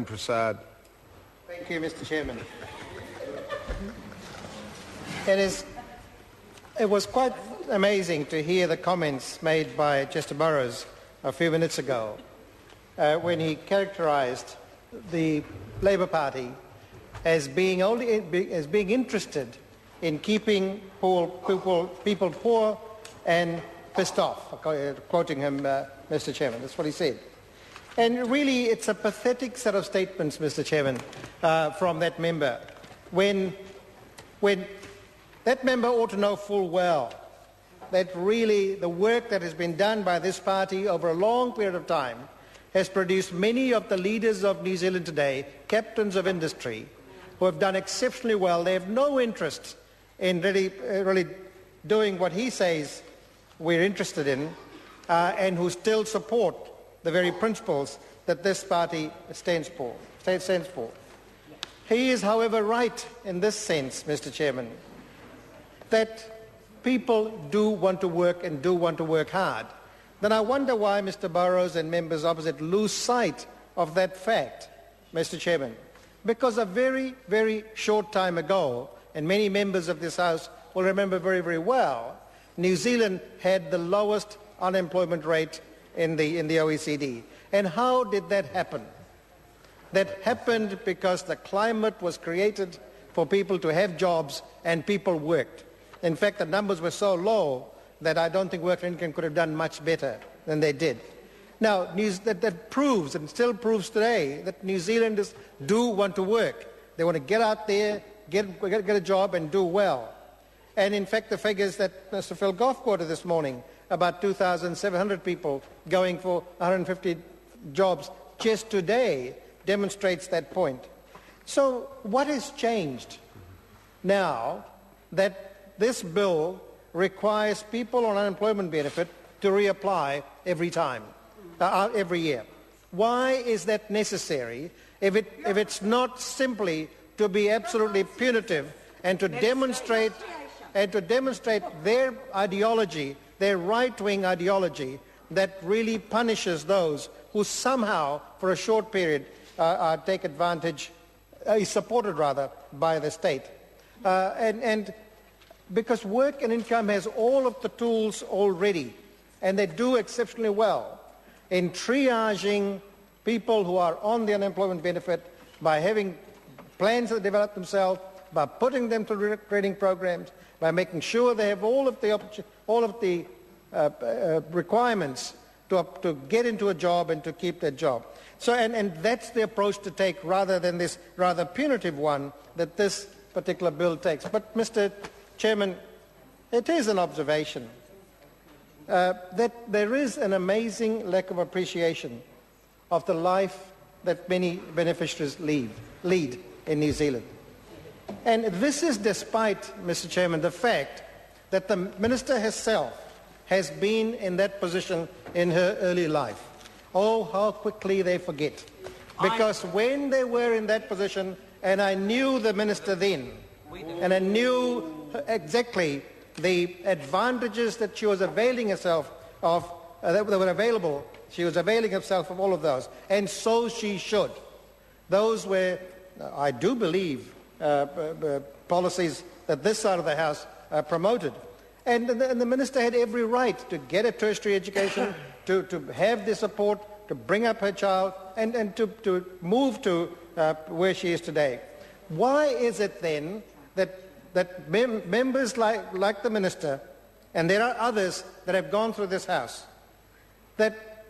Prasad. Thank you, Mr. Chairman. It was quite amazing to hear the comments made by Chester Burrows a few minutes ago when he characterised the Labour Party as being interested in keeping people poor and pissed off, quoting him, Mr. Chairman. That's what he said. And really, it's a pathetic set of statements, Mr. Chairman, from that member, when that member ought to know full well that really the work that has been done by this party over a long period of time has produced many of the leaders of New Zealand today, captains of industry, who have done exceptionally well. They have no interest in really doing what he says we're interested in, and who still support the very principles that this party stands for. He is, however, right in this sense, Mr. Chairman, that people do want to work and do want to work hard. Then I wonder why Mr. Burrows and members opposite lose sight of that fact, Mr. Chairman. Because a very, very short time ago, and many members of this House will remember very, very well, New Zealand had the lowest unemployment rate in the OECD. And how did that happen? That happened because the climate was created for people to have jobs and people worked. In fact, the numbers were so low that I don't think Work for Income could have done much better than they did. Now, that proves, and still proves today, that New Zealanders do want to work. They want to get out there, get a job and do well. And in fact, the figures that Mr. Phil Goff quoted this morning, about 2,700 people going for 150 jobs just today, demonstrates that point. So what has changed now that this bill requires people on unemployment benefit to reapply every year? Why is that necessary if it's not simply to be absolutely punitive and to demonstrate their ideology, their right-wing ideology that really punishes those who somehow, for a short period, take advantage, is supported rather by the state. And because Work and Income has all of the tools already, and they do exceptionally well in triaging people who are on the unemployment benefit by having plans that develop themselves, by putting them through training programs, by making sure they have all of the requirements to get into a job and to keep that job. So, and that's the approach to take rather than this rather punitive one that this particular bill takes. But, Mr. Chairman, it is an observation that there is an amazing lack of appreciation of the life that many beneficiaries lead in New Zealand. And this is despite, Mr. Chairman, the fact that the Minister herself has been in that position in her early life. Oh, how quickly they forget. Because when they were in that position, and I knew the Minister then, and I knew exactly the advantages that she was availing herself of, that were available, she was availing herself of all of those. And so she should. Those were, I do believe, policies that this side of the House promoted. And the Minister had every right to get a tertiary education, to have the support, to bring up her child, and to move to where she is today. Why is it then that members like the Minister, and there are others that have gone through this House, that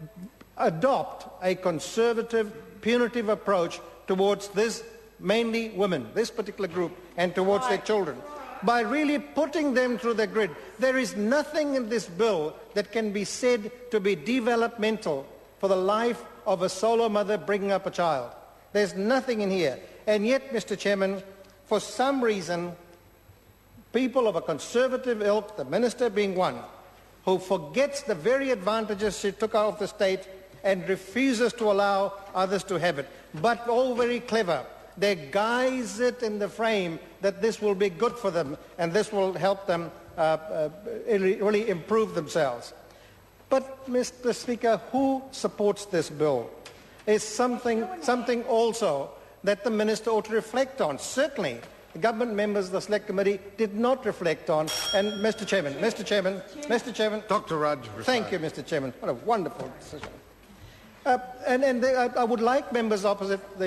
adopt a conservative, punitive approach towards this, mainly women, this particular group, and towards their children, by really putting them through the grid? There is nothing in this bill that can be said to be developmental for the life of a solo mother bringing up a child. There's nothing in here. And yet, Mr. Chairman, for some reason, people of a conservative ilk, the Minister being one, who forgets the very advantages she took out of the state and refuses to allow others to have it. But, oh, very clever, they guise it in the frame that this will be good for them and this will help them really improve themselves. But, Mr. Speaker, who supports this bill? is something also that the Minister ought to reflect on. Certainly, the government members of the Select Committee did not reflect on. And Mr. Chairman, Dr. Raj. Thank you, Mr. Chairman. What a wonderful decision. I would like the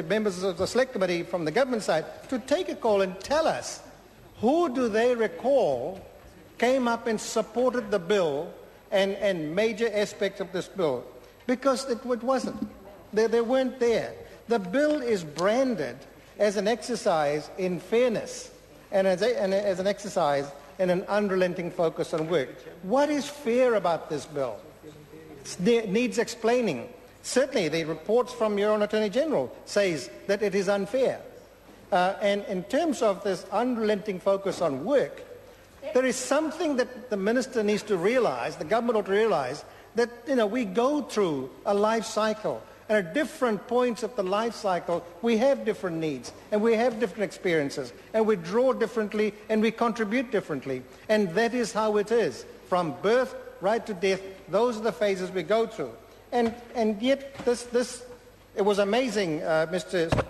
members of the Select Committee from the government side to take a call and tell us who do they recall came up and supported the bill and major aspects of this bill, because it wasn't. They weren't there. The bill is branded as an exercise in fairness and as an exercise in an unrelenting focus on work. What is fair about this bill? It needs explaining. Certainly, the reports from your own Attorney General says that it is unfair. And in terms of this unrelenting focus on work, there is something that the Minister needs to realise, the government ought to realise, that we go through a life cycle. And at different points of the life cycle, we have different needs, and we have different experiences, and we draw differently, and we contribute differently. And that is how it is. From birth right to death, those are the phases we go through. And yet, it was amazing, Mr.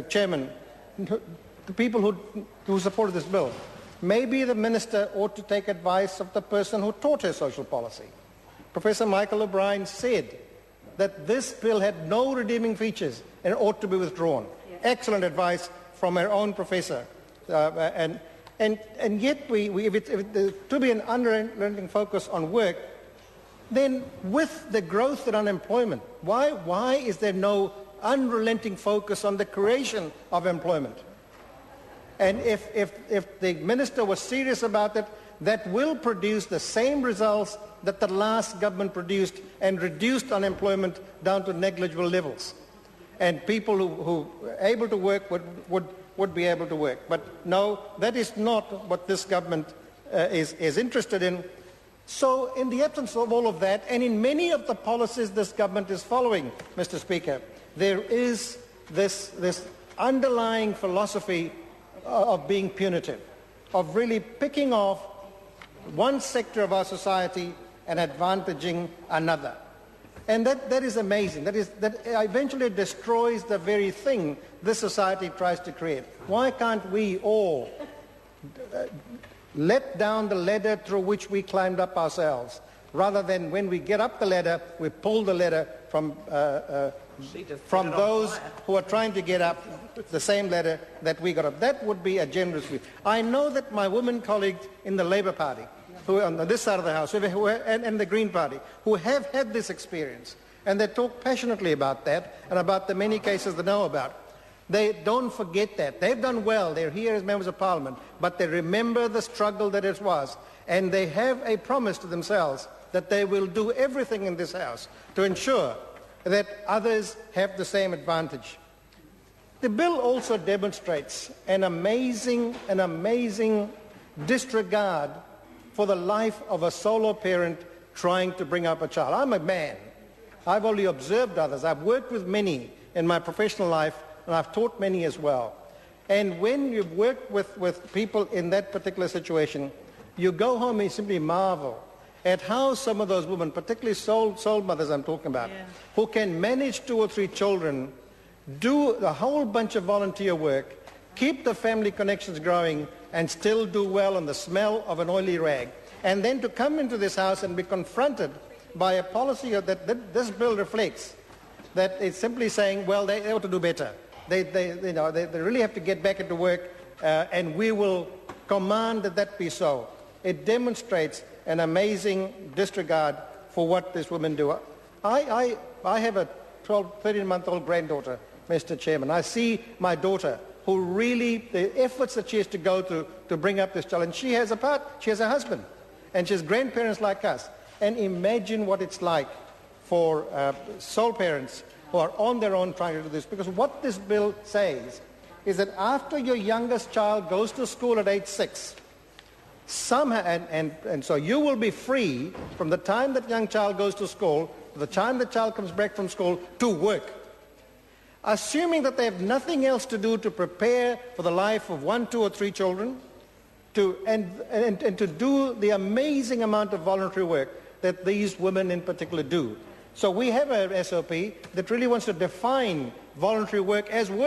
Chairman, the people who supported this bill. Maybe the Minister ought to take advice of the person who taught her social policy. Professor Michael O'Brien said that this bill had no redeeming features and ought to be withdrawn. Yes. Excellent advice from our own professor. And yet, if to be an unrelenting focus on work, then with the growth in unemployment, why is there no unrelenting focus on the creation of employment? And if the Minister was serious about it, that will produce the same results that the last government produced and reduced unemployment down to negligible levels. And people who are able to work would be able to work. But no, that is not what this government is interested in. So in the absence of all of that, and in many of the policies this government is following, Mr. Speaker, there is this underlying philosophy of being punitive, of really picking off one sector of our society and advantaging another. And that is amazing. That eventually destroys the very thing this society tries to create. Why can't we all let down the ladder through which we climbed up ourselves, rather than when we get up the ladder, we pull the ladder from those who are trying to get up the same ladder that we got up. That would be a generous view. I know that my women colleagues in the Labour Party, who are on this side of the House, and the Green Party, who have had this experience, and they talk passionately about that and about the many cases they know about. They don't forget that. They've done well. They're here as members of Parliament, but they remember the struggle that it was, and they have a promise to themselves that they will do everything in this House to ensure that others have the same advantage. The bill also demonstrates an amazing disregard for the life of a solo parent trying to bring up a child. I'm a man. I've only observed others. I've worked with many in my professional life, and I've taught many as well. And when you've worked with people in that particular situation, you go home and simply marvel at how some of those women, particularly soul mothers I'm talking about, who can manage 2 or 3 children, do a whole bunch of volunteer work, keep the family connections growing, and still do well on the smell of an oily rag. And then to come into this House and be confronted by a policy that this bill reflects, that it's simply saying, well, they ought to do better. They really have to get back into work, and we will command that be so. It demonstrates an amazing disregard for what these women do. I have a 13-month-old granddaughter, Mr. Chairman. I see my daughter, who really, the efforts that she has to go through to bring up this child, and she has a husband, and she has grandparents like us. And imagine what it's like for sole parents who are on their own trying to do this. Because what this bill says is that after your youngest child goes to school at age 6, somehow, and so you will be free from the time that young child goes to school to the time the child comes back from school to work. Assuming that they have nothing else to do to prepare for the life of 1, 2, or 3 children, and to do the amazing amount of voluntary work that these women in particular do. So we have an SOP that really wants to define voluntary work as work.